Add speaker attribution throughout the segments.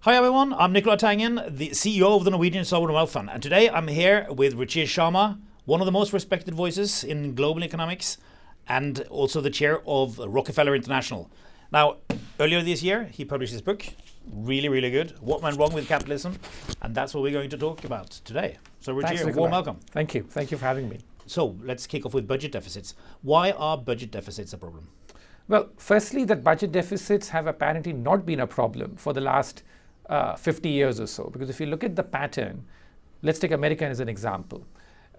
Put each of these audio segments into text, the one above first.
Speaker 1: Hi everyone, I'm Nicolai Tangen, the CEO of the Norwegian Sovereign Wealth Fund, and today I'm here with Ruchir Sharma, one of the most respected voices in global economics and also the chair of Rockefeller International. Now, earlier this year he published his book, really good, What Went Wrong with Capitalism, and that's what we're going to talk about today. So Ruchir, warm welcome.
Speaker 2: Thank you for having me.
Speaker 1: So let's kick off with budget deficits. Why are budget deficits a problem?
Speaker 2: Well, firstly, that budget deficits have apparently not been a problem for the last 50 years or so, because if you look at the pattern, let's take America as an example.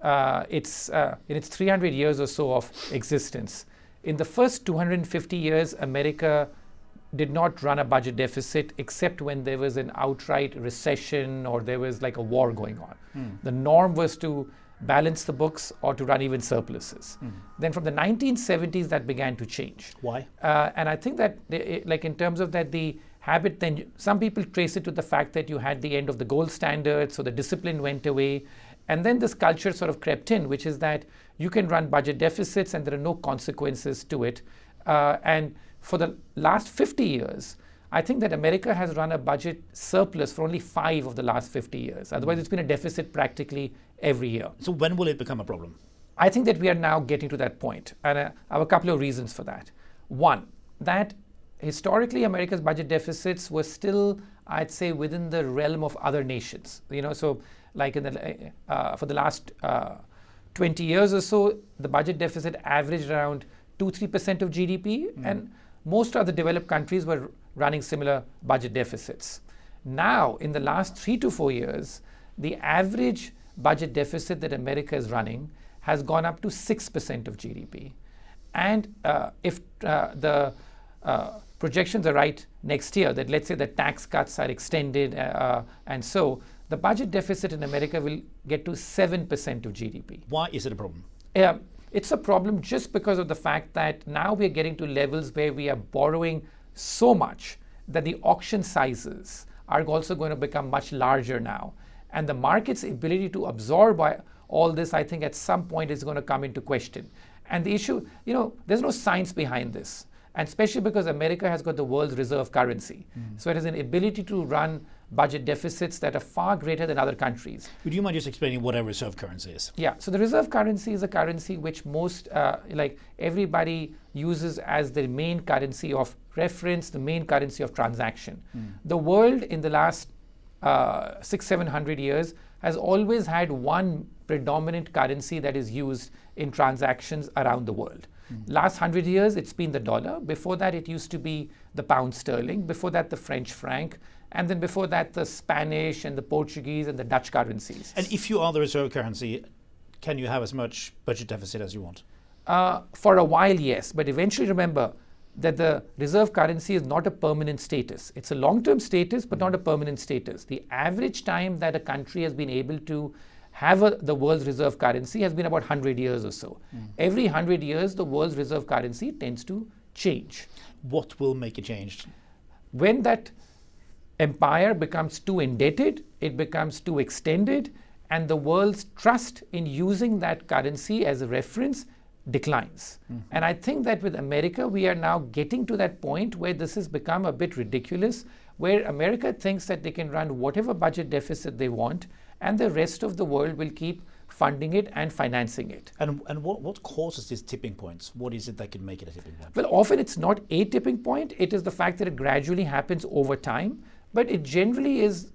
Speaker 2: It's in its 300 years or so of existence. In the first 250 years, America did not run a budget deficit except when there was an outright recession or there was like a war going on. The norm was to balance the books or to run even surpluses. Then from the 1970s, that began to change.
Speaker 1: Why?
Speaker 2: And I think that, like in terms of that, the habit, then some people trace it to the fact that you had the end of the gold standard, so the discipline went away. And then this culture sort of crept in, which is that you can run budget deficits and there are no consequences to it. And for the last 50 years, I think that America has run a budget surplus for only 5 of the last 50 years. Otherwise, it's been a deficit practically every year.
Speaker 1: So when will it become a problem?
Speaker 2: I think that we are now getting to that point. And I have a couple of reasons for that. One, that historically, America's budget deficits were still, I'd say, within the realm of other nations. So like in the for the last 20 years or so, the budget deficit averaged around 2-3% of GDP, and most other developed countries were running similar budget deficits. Now, in the last 3 to 4 years, the average budget deficit that America is running has gone up to 6% of GDP. And if the projections are right next year, that let's say the tax cuts are extended, and so the budget deficit in America will get to 7% of GDP.
Speaker 1: Why is it a problem?
Speaker 2: It's a problem just because of the fact that now we're getting to levels where we are borrowing so much that the auction sizes are also going to become much larger now. And the market's ability to absorb all this, I think at some point is going to come into question. And the issue, there's no science behind this. And especially because America has got the world's reserve currency. So it has an ability to run budget deficits that are far greater than other countries.
Speaker 1: Would you mind just explaining what a reserve currency is?
Speaker 2: Yeah, so the reserve currency is a currency which most, everybody uses as the main currency of reference, the main currency of transaction. The world in the last 600-700 years has always had one predominant currency that is used in transactions around the world. Last 100 years, it's been the dollar. Before that, it used to be the pound sterling. Before that, the French franc. And then before that, the Spanish and the Portuguese and the Dutch currencies.
Speaker 1: And if you are the reserve currency, can you have as much budget deficit as you want?
Speaker 2: For a while, yes. But eventually, remember that the reserve currency is not a permanent status. It's a long-term status, but not a permanent status. The average time that a country has been able to have the world's reserve currency has been about 100 years or so. Every 100 years, the world's reserve currency tends to change.
Speaker 1: What will make it change?
Speaker 2: When that empire becomes too indebted, it becomes too extended, and the world's trust in using that currency as a reference declines. And I think that with America, we are now getting to that point where this has become a bit ridiculous, where America thinks that they can run whatever budget deficit they want, and the rest of the world will keep funding it and financing it.
Speaker 1: And what causes these tipping points? What is it that can make it a tipping point?
Speaker 2: Well, often it's not a tipping point. It is the fact that it gradually happens over time. But it generally is,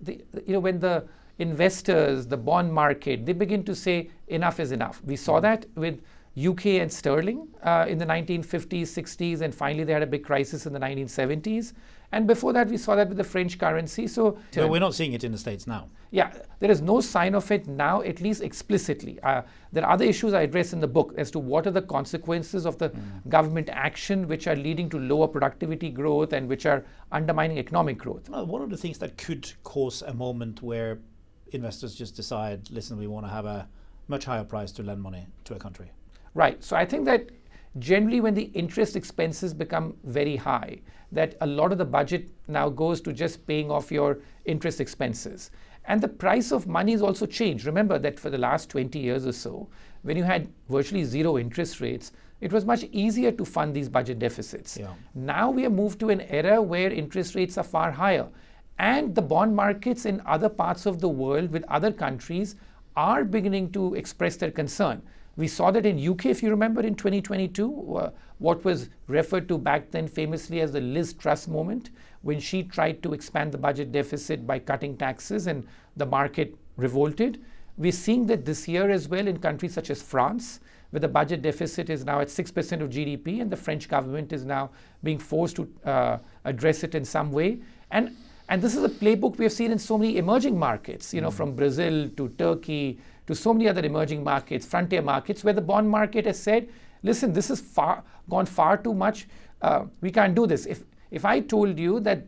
Speaker 2: when the investors, the bond market, they begin to say enough is enough. We saw that with UK and sterling in the 1950s, 60s, and finally they had a big crisis in the 1970s. And before that, we saw that with the French currency. So
Speaker 1: we're not seeing it in the States now.
Speaker 2: Yeah, there is no sign of it now, at least explicitly. There are other issues I address in the book as to what are the consequences of the government action which are leading to lower productivity growth and which are undermining economic growth.
Speaker 1: Well, what are the things that could cause a moment where investors just decide, listen, we want to have a much higher price to lend money to a country?
Speaker 2: Right. So I think that generally when the interest expenses become very high, that a lot of the budget now goes to just paying off your interest expenses. And the price of money has also changed. Remember that for the last 20 years or so, when you had virtually zero interest rates, it was much easier to fund these budget deficits.
Speaker 1: Yeah.
Speaker 2: Now we have moved to an era where interest rates are far higher. And the bond markets in other parts of the world with other countries are beginning to express their concern. We saw that in UK, if you remember, in 2022, what was referred to back then famously as the Liz Truss moment, when she tried to expand the budget deficit by cutting taxes and the market revolted. We're seeing that this year as well in countries such as France, where the budget deficit is now at 6% of GDP, and the French government is now being forced to address it in some way. And this is a playbook we have seen in so many emerging markets, from Brazil to Turkey to so many other emerging markets, frontier markets, where the bond market has said, listen, this has gone far too much. We can't do this. If I told you that,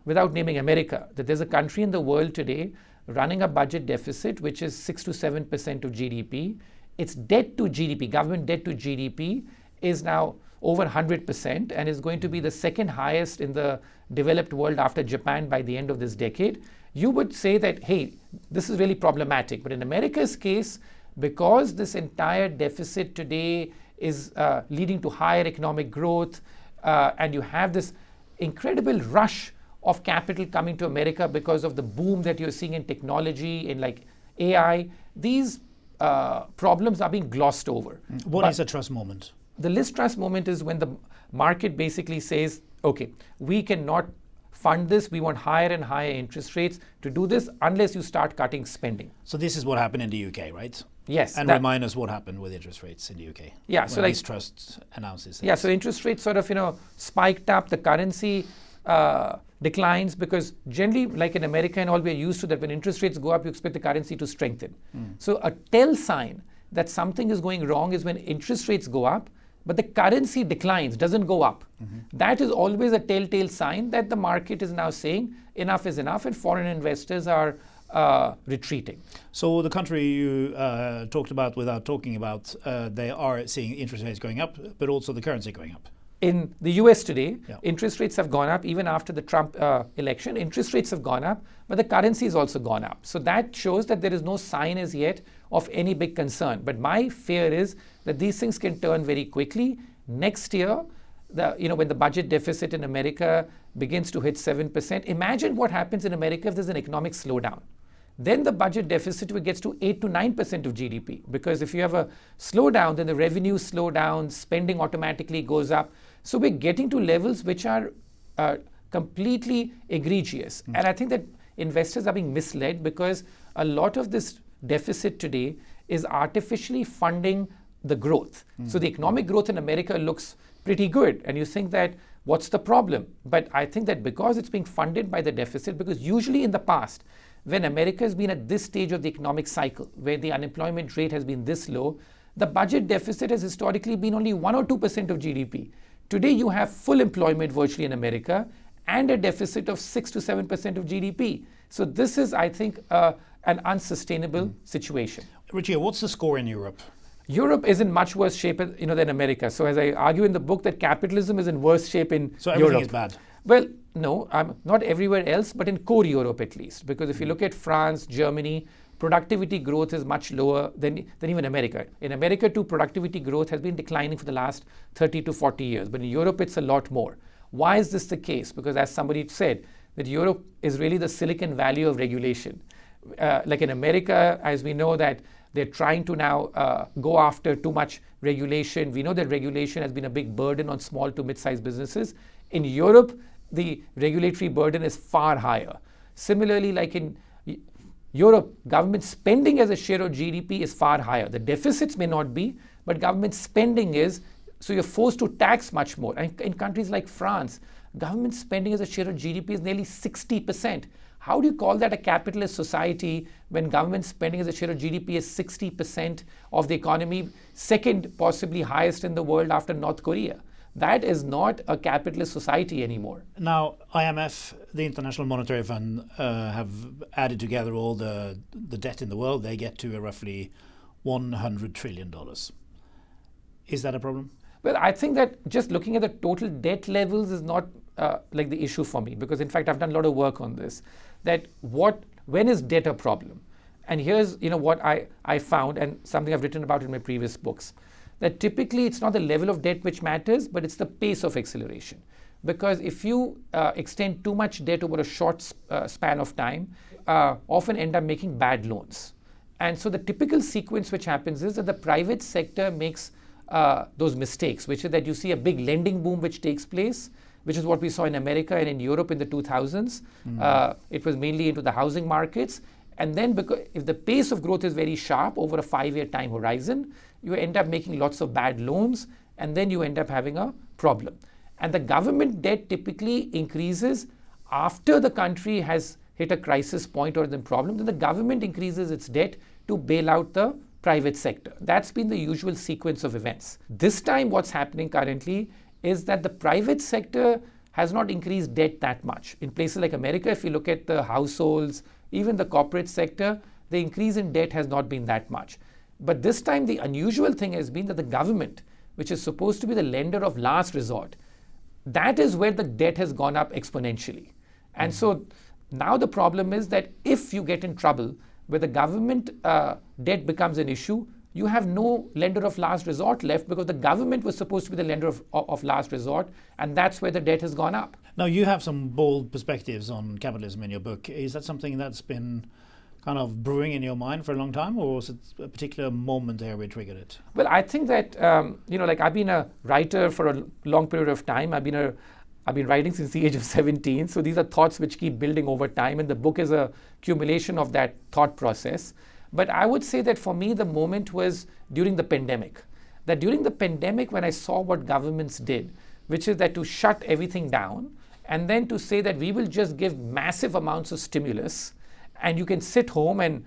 Speaker 2: without naming America, that there's a country in the world today running a budget deficit which is 6 to 7% of GDP, its debt to GDP, government debt to GDP, is now over 100% and is going to be the second highest in the developed world after Japan by the end of this decade, you would say that, hey, this is really problematic. But in America's case, because this entire deficit today is leading to higher economic growth, and you have this incredible rush of capital coming to America because of the boom that you're seeing in technology, in like AI, these problems are being glossed over.
Speaker 1: What is a Truss moment?
Speaker 2: The Liz Truss moment is when the market basically says, okay, we cannot fund this. We want higher and higher interest rates to do this unless you start cutting spending.
Speaker 1: So this is what happened in the UK, right?
Speaker 2: Yes.
Speaker 1: And remind us what happened with interest rates in the UK.
Speaker 2: Yeah. So like
Speaker 1: Liz Truss announces.
Speaker 2: Yeah. So interest rates sort of spiked up. The currency declines because generally, like in America and all, we're used to that when interest rates go up, you expect the currency to strengthen. So a tell sign that something is going wrong is when interest rates go up, but the currency declines, doesn't go up. That is always a telltale sign that the market is now saying enough is enough and foreign investors are retreating.
Speaker 1: So the country you talked about without talking about, they are seeing interest rates going up, but also the currency going up.
Speaker 2: In the US today, interest rates have gone up even after the Trump election. Interest rates have gone up, but the currency has also gone up. So that shows that there is no sign as yet of any big concern. But my fear is that these things can turn very quickly. Next year, when the budget deficit in America begins to hit 7%, imagine what happens in America if there's an economic slowdown. Then the budget deficit gets to 8 to 9% of GDP. Because if you have a slowdown, then the revenues slow down, spending automatically goes up. So we're getting to levels which are completely egregious. And I think that investors are being misled because a lot of this deficit today is artificially funding the growth. So the economic growth in America looks pretty good. And you think that, what's the problem? But I think that because it's being funded by the deficit, because usually in the past, when America has been at this stage of the economic cycle, where the unemployment rate has been this low, the budget deficit has historically been only 1 or 2% of GDP. Today, you have full employment virtually in America and a deficit of 6 to 7% of GDP. So this is, I think, an unsustainable situation.
Speaker 1: Ruchir, what's the score in Europe?
Speaker 2: Europe is in much worse shape than America. So as I argue in the book that capitalism is in worse shape in Europe.
Speaker 1: So everything is bad?
Speaker 2: Well, no, not everywhere else, but in core Europe at least. Because if you look at France, Germany, productivity growth is much lower than even America. In America too, productivity growth has been declining for the last 30 to 40 years. But in Europe, it's a lot more. Why is this the case? Because as somebody said, that Europe is really the Silicon Valley of regulation. Like in America, as we know that they're trying to now go after too much regulation. We know that regulation has been a big burden on small to mid-sized businesses. In Europe, the regulatory burden is far higher. Similarly, like in Europe, government spending as a share of GDP is far higher. The deficits may not be, but government spending is, so you're forced to tax much more. And in countries like France, government spending as a share of GDP is nearly 60%. How do you call that a capitalist society when government spending as a share of GDP is 60% of the economy, second possibly highest in the world after North Korea? That is not a capitalist society anymore.
Speaker 1: Now, IMF, the International Monetary Fund, have added together all the debt in the world. They get to roughly $100 trillion. Is that a problem?
Speaker 2: Well, I think that just looking at the total debt levels is not like the issue for me, because in fact, I've done a lot of work on this. That when is debt a problem? And here's what I found, and something I've written about in my previous books, that typically it's not the level of debt which matters, but it's the pace of acceleration. because if you extend too much debt over a short span of time, often end up making bad loans. And so the typical sequence which happens is that the private sector makes those mistakes, which is that you see a big lending boom which takes place, which is what we saw in America and in Europe in the 2000s. It was mainly into the housing markets. And then because if the pace of growth is very sharp over a 5-year time horizon, you end up making lots of bad loans, and then you end up having a problem. And the government debt typically increases after the country has hit a crisis point or the problem. Then the government increases its debt to bail out the private sector. That's been the usual sequence of events. This time what's happening currently is that the private sector has not increased debt that much. In places like America, if you look at the households, even the corporate sector, the increase in debt has not been that much. But this time the unusual thing has been that the government, which is supposed to be the lender of last resort, that is where the debt has gone up exponentially. And so now the problem is that if you get in trouble where the government debt becomes an issue, you have no lender of last resort left because the government was supposed to be the lender of last resort, and that's where the debt has gone up.
Speaker 1: Now, you have some bold perspectives on capitalism in your book. Is that something that's been kind of brewing in your mind for a long time, or was it a particular moment there where it triggered it?
Speaker 2: Well, I think that, I've been a writer for a long period of time. I've been writing since the age of 17. So these are thoughts which keep building over time, and the book is a accumulation of that thought process. But I would say that for me, the moment was during the pandemic. That during the pandemic, when I saw what governments did, which is that to shut everything down, and then to say that we will just give massive amounts of stimulus, and you can sit home and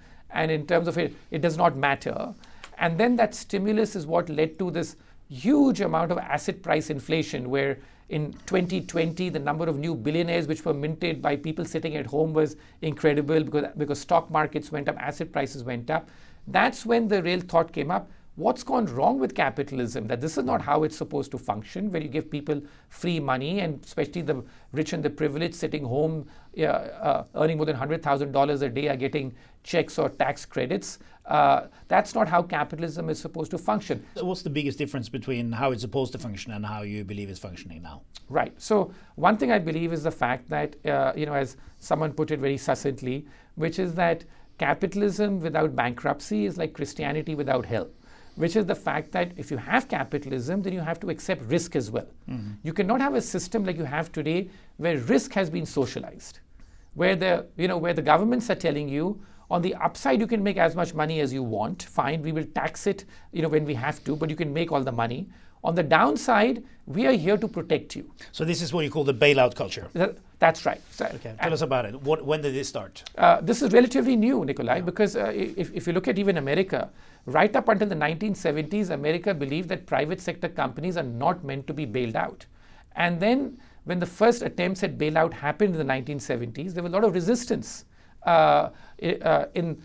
Speaker 2: in terms of it, it does not matter. And then that stimulus is what led to this huge amount of asset price inflation, where in 2020, the number of new billionaires which were minted by people sitting at home was incredible because stock markets went up, asset prices went up. That's when the real thought came up. What's gone wrong with capitalism? That this is not how it's supposed to function, where you give people free money, and especially the rich and the privileged sitting home, earning more than $100,000 a day are getting checks or tax credits. That's not how capitalism is supposed to function.
Speaker 1: What's the biggest difference between how it's supposed to function and how you believe it's functioning now?
Speaker 2: Right. So one thing I believe is the fact that, as someone put it very succinctly, which is that capitalism without bankruptcy is like Christianity without hell. Which is the fact that if you have capitalism, then you have to accept risk as well. Mm-hmm. You cannot have a system like you have today where risk has been socialized, where the governments are telling you on the upside you can make as much money as you want. Fine, we will tax it, when we have to, but you can make all the money. On the downside, we are here to protect you.
Speaker 1: So this is what you call the bailout culture.
Speaker 2: That's right. So,
Speaker 1: okay. Tell us about it. When did this start?
Speaker 2: This is relatively new, Nicolai, because if you look at even America, right up until the 1970s, America believed that private sector companies are not meant to be bailed out. And then when the first attempts at bailout happened in the 1970s, there was a lot of resistance in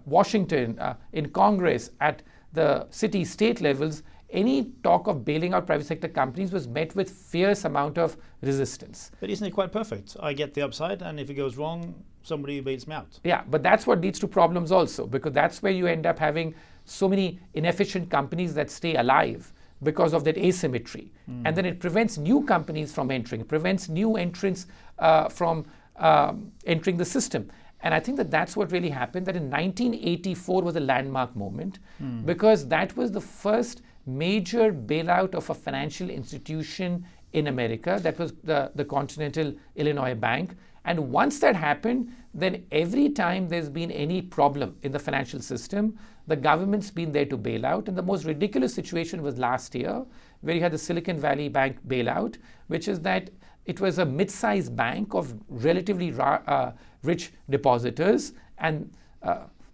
Speaker 2: Washington, in Congress, at the city, state levels. Any talk of bailing out private sector companies was met with fierce amount of resistance.
Speaker 1: But isn't it quite perfect? I get the upside, and if it goes wrong, somebody bails me out.
Speaker 2: Yeah, but that's what leads to problems also, because that's where you end up having so many inefficient companies that stay alive because of that asymmetry. And then it prevents new companies from entering, it prevents new entrants from entering the system. And I think that that's what really happened, that in 1984 was a landmark moment, because that was the first major bailout of a financial institution in America. That was the Continental Illinois Bank. And once that happened, then every time there's been any problem in the financial system, the government's been there to bail out. And the most ridiculous situation was last year, where you had the Silicon Valley Bank bailout, which is that it was a mid-sized bank of relatively rich depositors, and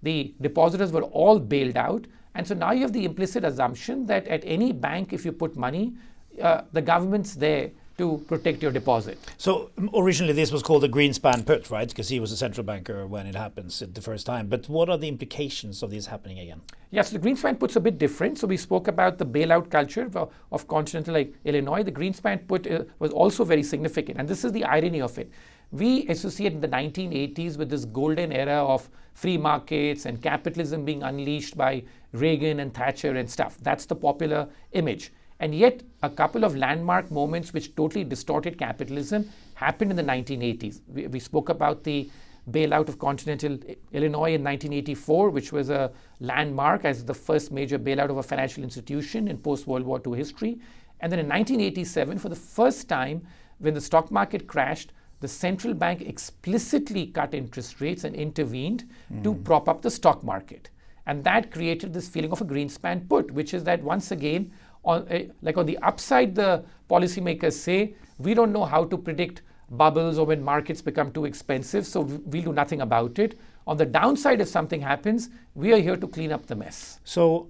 Speaker 2: the depositors were all bailed out. And so now you have the implicit assumption that at any bank, if you put money, the government's there to protect your deposit.
Speaker 1: So originally this was called a Greenspan put, right? Because he was a central banker when it happens the first time. But what are the implications of this happening again?
Speaker 2: Yes, the Greenspan put's a bit different. So we spoke about the bailout culture of Continental Illinois. The Greenspan put was also very significant. And this is the irony of it. We associate the 1980s with this golden era of free markets and capitalism being unleashed by Reagan and Thatcher and stuff. That's the popular image. And yet, a couple of landmark moments which totally distorted capitalism happened in the 1980s. We spoke about the bailout of continental Illinois in 1984, which was a landmark as the first major bailout of a financial institution in post-World War II history. And then in 1987, for the first time, when the stock market crashed, the central bank explicitly cut interest rates and intervened to prop up the stock market. And that created this feeling of a Greenspan put, which is that once again, on the upside, the policymakers say, we don't know how to predict bubbles or when markets become too expensive, so we'll do nothing about it. On the downside, if something happens, we are here to clean up the mess.
Speaker 1: So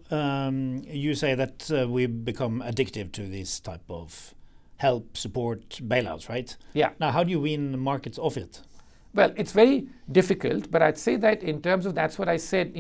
Speaker 1: you say that we become addictive to this type of help, support, bailouts, right?
Speaker 2: Yeah.
Speaker 1: Now, how do you wean markets off it?
Speaker 2: Well, it's very difficult, but I'd say that in terms of, that's what I said,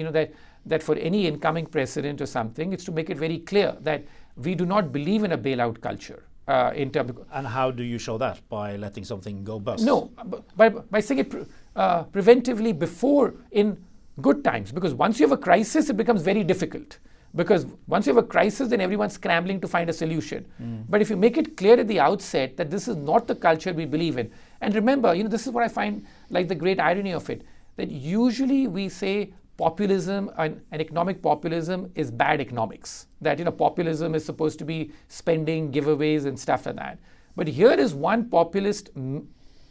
Speaker 2: that for any incoming president or something, it's to make it very clear that we do not believe in a bailout culture.
Speaker 1: And how do you show that? By letting something go bust?
Speaker 2: No, by saying it preventively before in good times. Because once you have a crisis, it becomes very difficult. Because once you have a crisis, then everyone's scrambling to find a solution. But if you make it clear at the outset that this is not the culture we believe in, and remember, this is what I find like the great irony of it, that usually we say populism and economic populism is bad economics. That populism is supposed to be spending, giveaways and stuff like that. But here is one populist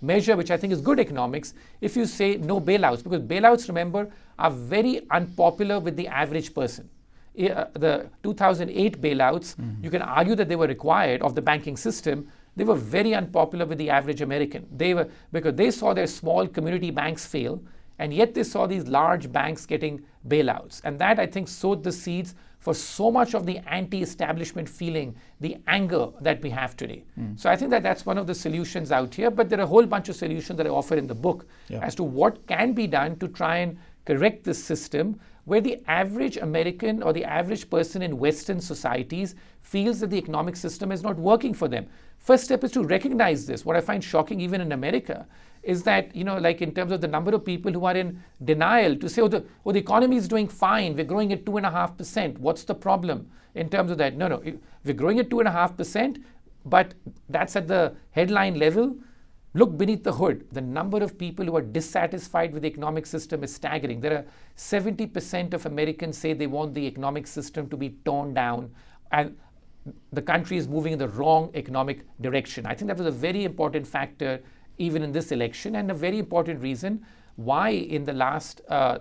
Speaker 2: measure which I think is good economics if you say no bailouts, because bailouts, remember, are very unpopular with the average person. The 2008 bailouts, you can argue that they were required of the banking system. They were very unpopular with the average American. Because they saw their small community banks fail, and yet they saw these large banks getting bailouts. And that, I think, sowed the seeds for so much of the anti-establishment feeling, the anger that we have today. So I think that that's one of the solutions out here. But there are a whole bunch of solutions that I offer in the book as to what can be done to try and correct this system where the average American or the average person in Western societies feels that the economic system is not working for them. First step is to recognize this. What I find shocking even in America is that, like in terms of the number of people who are in denial to say, the economy is doing fine, we're growing at 2.5%. What's the problem in terms of that? No, we're growing at 2.5%, but that's at the headline level. Look beneath the hood. The number of people who are dissatisfied with the economic system is staggering. There are 70% of Americans say they want the economic system to be torn down, and the country is moving in the wrong economic direction. I think that was a very important factor even in this election, and a very important reason why in the last 3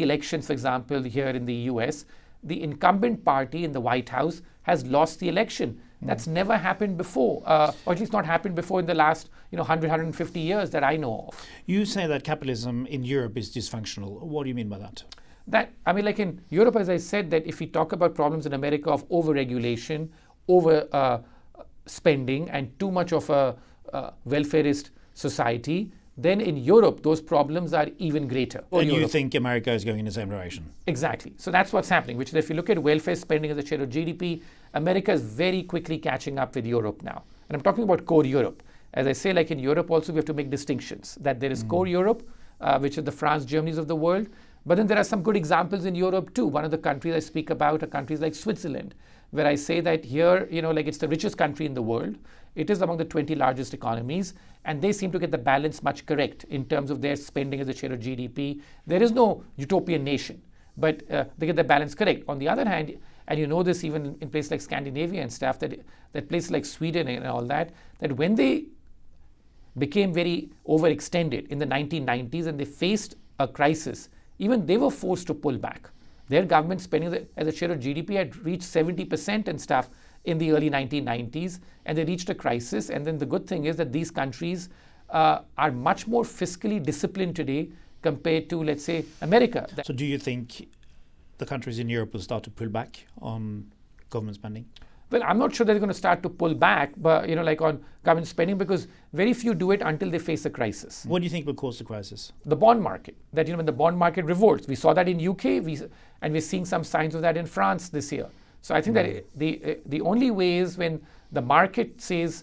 Speaker 2: elections, for example, here in the US, the incumbent party in the White House has lost the election. That's never happened before, or at least not happened before in the last 100, 150 years that I know of.
Speaker 1: You say that capitalism in Europe is dysfunctional. What do you mean by that?
Speaker 2: Like in Europe, as I said, that if we talk about problems in America of over-regulation, over-spending, and too much of a welfarist society, then in Europe, those problems are even greater.
Speaker 1: And you think America is going in the same direction?
Speaker 2: Exactly. So that's what's happening, which is if you look at welfare spending as a share of GDP, America is very quickly catching up with Europe now. And I'm talking about core Europe. As I say, like in Europe also, we have to make distinctions, that there is core Europe, which is the France, Germanys of the world. But then there are some good examples in Europe too. One of the countries I speak about are countries like Switzerland, where I say that here, like it's the richest country in the world. It is among the 20 largest economies, and they seem to get the balance much correct in terms of their spending as a share of GDP. There is no utopian nation, but they get the balance correct. On the other hand, and you know this even in places like Scandinavia and stuff, that places like Sweden and all that when they became very overextended in the 1990s and they faced a crisis, even they were forced to pull back. Their government spending as a share of GDP had reached 70% and stuff in the early 1990s, and they reached a crisis. And then the good thing is that these countries are much more fiscally disciplined today compared to, let's say, America.
Speaker 1: So do you think the countries in Europe will start to pull back on government spending?
Speaker 2: Well, I'm not sure they're going to start to pull back, but like on government spending, because very few do it until they face a crisis.
Speaker 1: What do you think will cause the crisis?
Speaker 2: The bond market. That when the bond market revolts, we saw that in UK, and we're seeing some signs of that in France this year. So I think that the only way is when the market says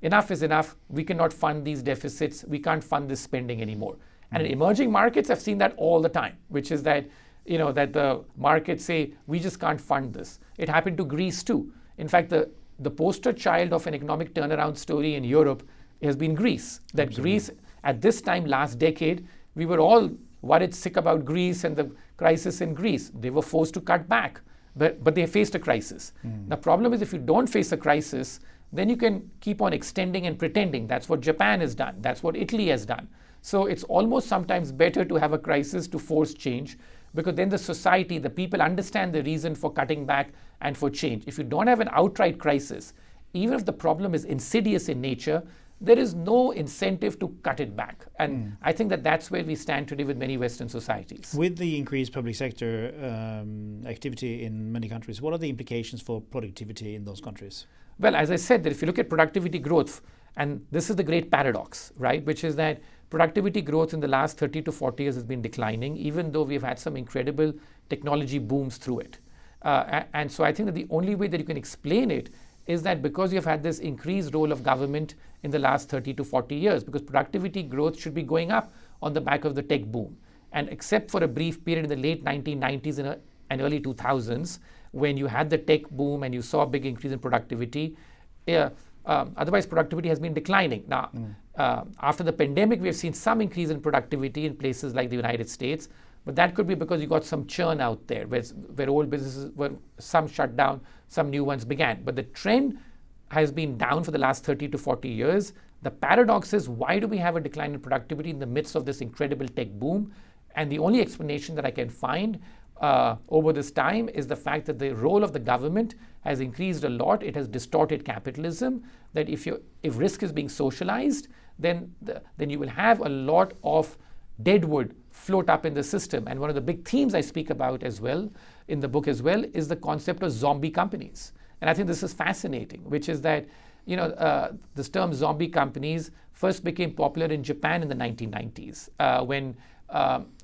Speaker 2: enough is enough. We cannot fund these deficits. We can't fund this spending anymore. And in emerging markets, I've seen that all the time, which is that that the markets say we just can't fund this. It happened to Greece too. In fact, the poster child of an economic turnaround story in Europe has been Greece. That
Speaker 1: Absolutely.
Speaker 2: Greece, at this time last decade, we were all worried sick about Greece and the crisis in Greece. They were forced to cut back, but they faced a crisis. The problem is, if you don't face a crisis, then you can keep on extending and pretending. That's what Japan has done. That's what Italy has done. So it's almost sometimes better to have a crisis to force change, because then the society, the people understand the reason for cutting back and for change. If you don't have an outright crisis, even if the problem is insidious in nature, there is no incentive to cut it back. And I think that that's where we stand today with many Western societies.
Speaker 1: With the increased public sector activity in many countries, what are the implications for productivity in those countries?
Speaker 2: Well, as I said, that if you look at productivity growth, and this is the great paradox, right, which is that productivity growth in the last 30 to 40 years has been declining, even though we've had some incredible technology booms through it. And so I think that the only way that you can explain it is that because you've had this increased role of government in the last 30 to 40 years, because productivity growth should be going up on the back of the tech boom. And except for a brief period in the late 1990s and early 2000s, when you had the tech boom and you saw a big increase in productivity, otherwise productivity has been declining. Now, after the pandemic, we have seen some increase in productivity in places like the United States, but that could be because you got some churn out there, where old businesses were some shut down, some new ones began. But the trend has been down for the last 30 to 40 years. The paradox is, why do we have a decline in productivity in the midst of this incredible tech boom? And the only explanation that I can find over this time is the fact that the role of the government has increased a lot. It has distorted capitalism, that if risk is being socialized, then you will have a lot of deadwood float up in the system. And one of the big themes I speak about as well in the book as well is the concept of zombie companies. And I think this is fascinating, which is that this term zombie companies first became popular in Japan in the 1990s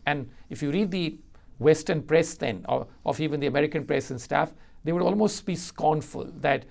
Speaker 2: and if you read the Western press then, of even the American press and stuff, they would almost be scornful that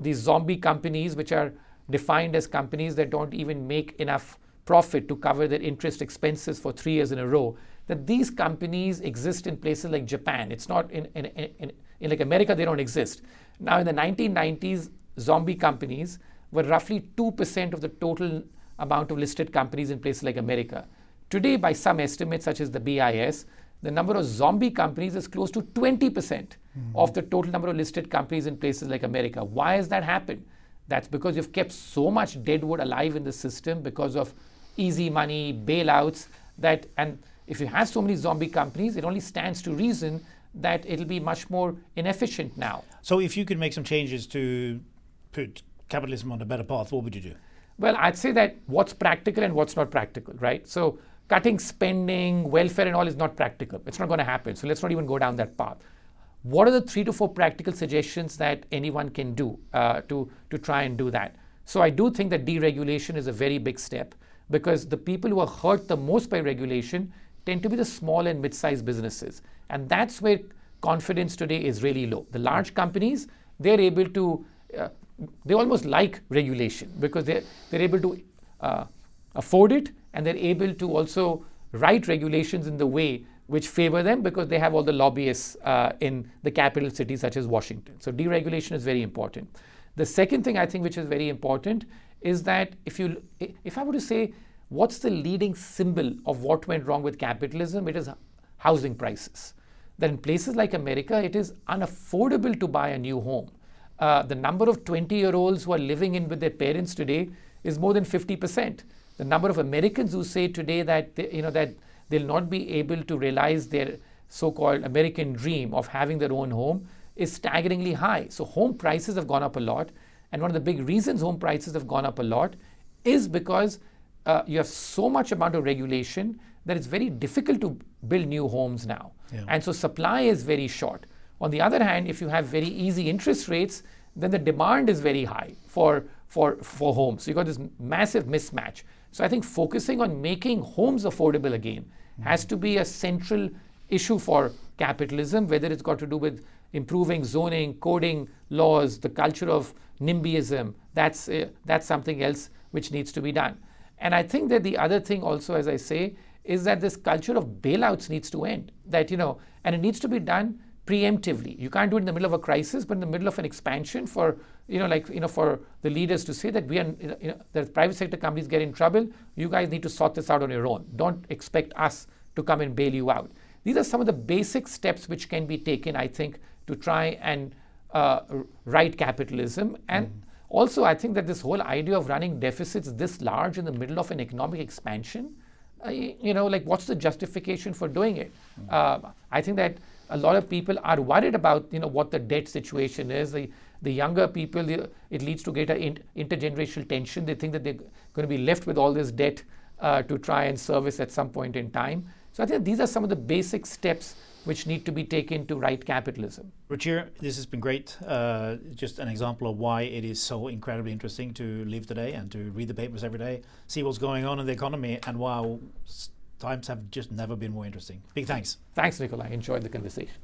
Speaker 2: these zombie companies, which are defined as companies that don't even make enough profit to cover their interest expenses for 3 years in a row, that these companies exist in places like Japan. It's not in like America, they don't exist. Now in the 1990s, zombie companies were roughly 2% of the total amount of listed companies in places like America. Today, by some estimates such as the BIS, the number of zombie companies is close to 20% of the total number of listed companies in places like America. Why has that happened? That's because you've kept so much deadwood alive in the system because of easy money, bailouts, and if you have so many zombie companies, it only stands to reason that it'll be much more inefficient now.
Speaker 1: So if you could make some changes to put capitalism on a better path, what would you do?
Speaker 2: Well, I'd say that what's practical and what's not practical, right? So cutting spending, welfare and all is not practical. It's not going to happen. So let's not even go down that path. What are the 3 to 4 practical suggestions that anyone can do to try and do that? So I do think that deregulation is a very big step, because the people who are hurt the most by regulation tend to be the small and mid-sized businesses. And that's where confidence today is really low. The large companies, they're able to, they almost like regulation because they're able to afford it, and they're able to also write regulations in the way which favor them because they have all the lobbyists in the capital cities such as Washington. So deregulation is very important. The second thing I think which is very important is that if I were to say what's the leading symbol of what went wrong with capitalism, it is housing prices. That in places like America, it is unaffordable to buy a new home. The number of 20-year-olds who are living in with their parents today is more than 50%. The number of Americans who say today that that they'll not be able to realize their so-called American dream of having their own home is staggeringly high. So home prices have gone up a lot. And one of the big reasons home prices have gone up a lot is because you have so much amount of regulation that it's very difficult to build new homes now. Yeah. And so supply is very short. On the other hand, if you have very easy interest rates, then the demand is very high for homes. So you've got this massive mismatch. So I think focusing on making homes affordable again has to be a central issue for capitalism, whether it's got to do with improving zoning, coding laws, the culture of NIMBYism. That's something else which needs to be done. And I think that the other thing also, as I say, is that this culture of bailouts needs to end. And it needs to be done preemptively. You can't do it in the middle of a crisis, but in the middle of an expansion for for the leaders to say that the private sector companies get in trouble, you guys need to sort this out on your own. Don't expect us to come and bail you out. These are some of the basic steps which can be taken, I think, to try and right capitalism. And also, I think that this whole idea of running deficits this large in the middle of an economic expansion, what's the justification for doing it? I think that a lot of people are worried about, what the debt situation is. The younger people, it leads to greater intergenerational tension. They think that they're going to be left with all this debt to try and service at some point in time. So I think these are some of the basic steps which need to be taken to right capitalism.
Speaker 1: Ruchir, this has been great. Just an example of why it is so incredibly interesting to live today and to read the papers every day, see what's going on in the economy, and wow, times have just never been more interesting. Big thanks.
Speaker 2: Thanks, Nicolai. I enjoyed the conversation.